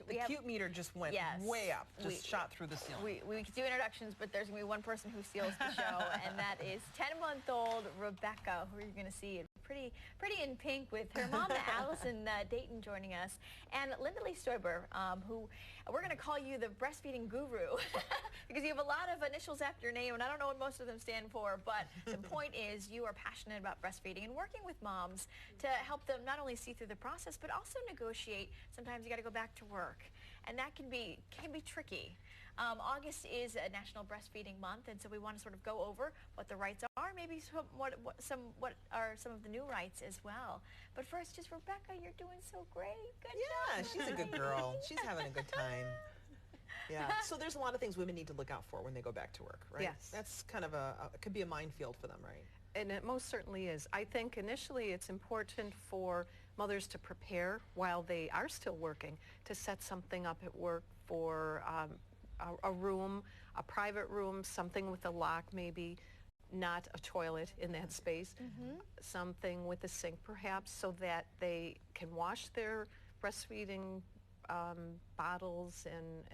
The cute meter just went way up, just shot through the ceiling. We could do introductions, but there's going to be one person who steals the show, and that is 10-month-old Rebecca, who you're going to see pretty in pink with her mom, Allison Dayton, joining us, and Lee Stoiber, who we're going to call you the breastfeeding guru because you have a lot of initials after your name, and I don't know what most of them stand for, but the point is you are passionate about breastfeeding and working with moms to help them not only see through the process, but also negotiate. Sometimes you got to go back to work, and that can be tricky. August is a National Breastfeeding Month, and so we want to sort of go over what the rights are, maybe what are some of the new rights as well. But first, just Rebecca, you're doing so great. Good job. She's a good girl. She's having a good time. Yeah. So there's a lot of things women need to look out for when they go back to work, right? Yes. That's kind of it could be a minefield for them, right? And it most certainly is. I think initially it's important for mothers to prepare while they are still working to set something up at work for a room, a private room, something with a lock, maybe not a toilet in that space, something with a sink perhaps, so that they can wash their breastfeeding bottles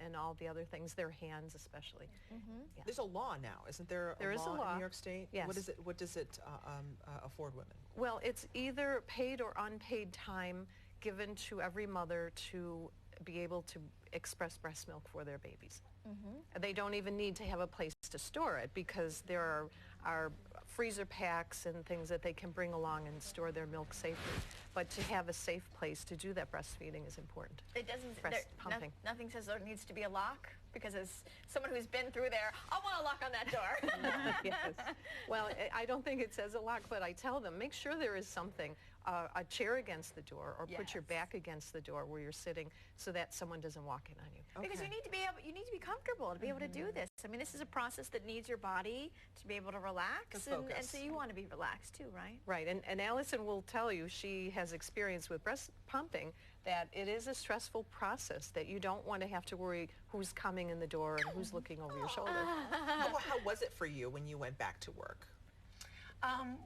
and all the other things, their hands especially. Yeah. There's a law now, isn't there? There is a law in New York State. Yes. What does it afford women? Well, it's either paid or unpaid time given to every mother to be able to express breast milk for their babies. They don't even need to have a place to store it because there are freezer packs and things that they can bring along and store their milk safely. But to have a safe place to do that breastfeeding is important. It doesn't, breast pumping. Nothing says there needs to be a lock, because as someone who's been through there, I want a lock on that door. Yes. Well, I don't think it says a lock, but I tell them, make sure there is something, a chair against the door, or put your back against the door where you're sitting so that someone doesn't walk in on you. Because you need to be comfortable to be able to do this. I mean, this is a process that needs your body to be able to relax, and so you want to be relaxed too, right? Right, and Allison will tell you, she has experience with breast pumping, that it is a stressful process, that you don't want to have to worry who's coming in the door and who's looking over your shoulder. How was it for you when you went back to work?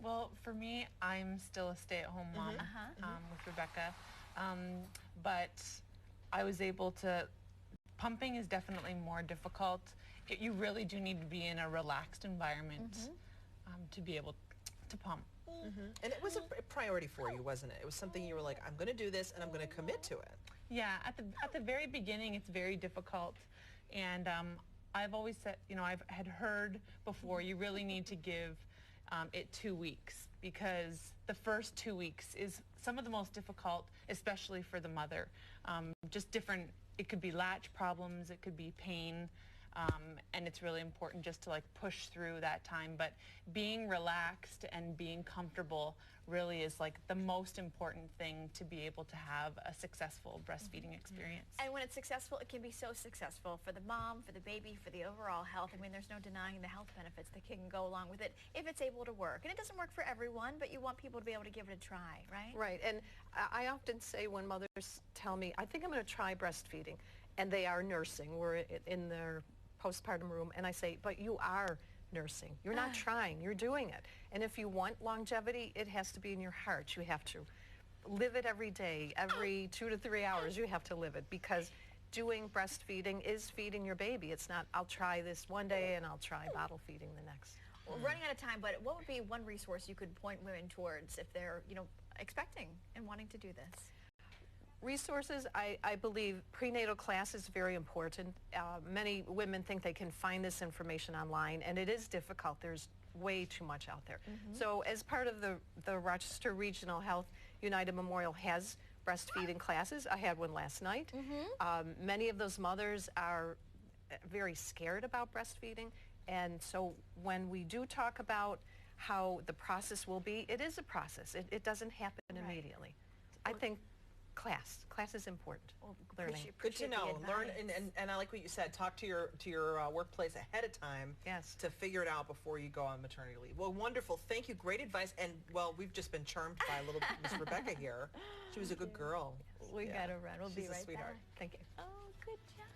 Well, for me, I'm still a stay-at-home mom with Rebecca, but I was able to, pumping is definitely more difficult. You really do need to be in a relaxed environment to be able to pump. And it was a priority for you, wasn't it? It was something you were like, I'm going to do this and I'm going to commit to it. Yeah, at the very beginning, it's very difficult. And I've always said, I had heard before, you really need to give it 2 weeks, because the first 2 weeks is some of the most difficult, especially for the mother. Just different, it could be latch problems, it could be pain, and it's really important just to push through that time. But being relaxed and being comfortable really is the most important thing to be able to have a successful breastfeeding experience. And when it's successful, it can be so successful for the mom, for the baby, for the overall health. I mean, there's no denying the health benefits that can go along with it if it's able to work. And it doesn't work for everyone, but you want people to be able to give it a try, right? Right, and I often say when mothers tell me, I think I'm going to try breastfeeding, and they are nursing, we're in their postpartum room, and I say, but you are nursing. You're not trying, you're doing it. And if you want longevity, it has to be in your heart. You have to live it every day, every 2 to 3 hours you have to live it, because doing breastfeeding is feeding your baby. It's not, I'll try this one day and I'll try bottle feeding the next. Well, running out of time, but what would be one resource you could point women towards if they're, expecting and wanting to do this? Resources, I believe prenatal class is very important. Many women think they can find this information online, and it is difficult. There's way too much out there. So as part of the Rochester Regional Health United Memorial has breastfeeding classes. I had one last night. Many of those mothers are very scared about breastfeeding, and so when we do talk about how the process will be, it is a process. It doesn't happen immediately. I think class is important. Well, learning. Good to know. Learn, and I like what you said. Talk to your workplace ahead of time to figure it out before you go on maternity leave. Well, wonderful. Thank you. Great advice. And well, we've just been charmed by little Miss Rebecca here. She was a good girl. We gotta run. We'll be right back. Thank you. Oh, good job.